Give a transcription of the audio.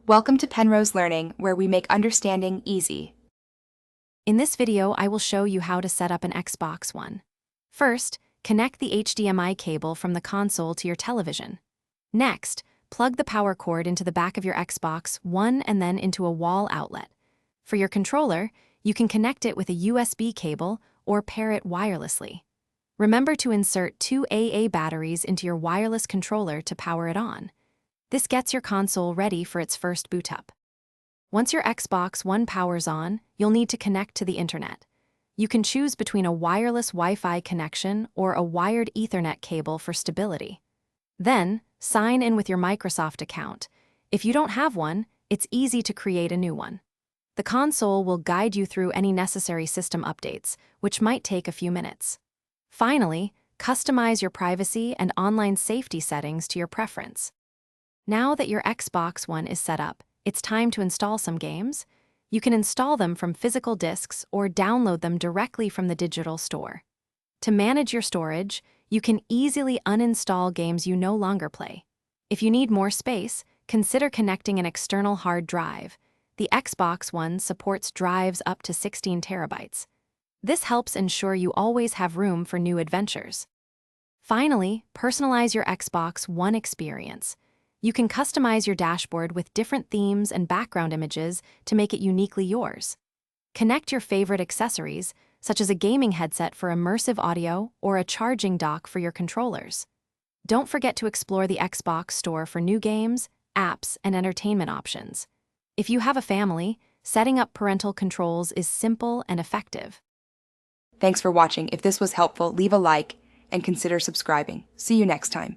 Welcome to Penrose Learning, where we make understanding easy. In this video, I will show you how to set up an Xbox One. First, connect the HDMI cable from the console to your television. Next, plug the power cord into the back of your Xbox One and then into a wall outlet. For your controller, you can connect it with a USB cable or pair it wirelessly. Remember to insert 2 AA batteries into your wireless controller to power it on. This gets your console ready for its first boot up. Once your Xbox One powers on, you'll need to connect to the internet. You can choose between a wireless Wi-Fi connection or a wired Ethernet cable for stability. Then, sign in with your Microsoft account. If you don't have one, it's easy to create a new one. The console will guide you through any necessary system updates, which might take a few minutes. Finally, customize your privacy and online safety settings to your preference. Now that your Xbox One is set up, it's time to install some games. You can install them from physical disks or download them directly from the digital store. To manage your storage, you can easily uninstall games you no longer play. If you need more space, consider connecting an external hard drive. The Xbox One supports drives up to 16 terabytes. This helps ensure you always have room for new adventures. Finally, personalize your Xbox One experience. You can customize your dashboard with different themes and background images to make it uniquely yours. Connect your favorite accessories, such as a gaming headset for immersive audio or a charging dock for your controllers. Don't forget to explore the Xbox store for new games, apps, and entertainment options. If you have a family, setting up parental controls is simple and effective. Thanks for watching. If this was helpful, leave a like and consider subscribing. See you next time.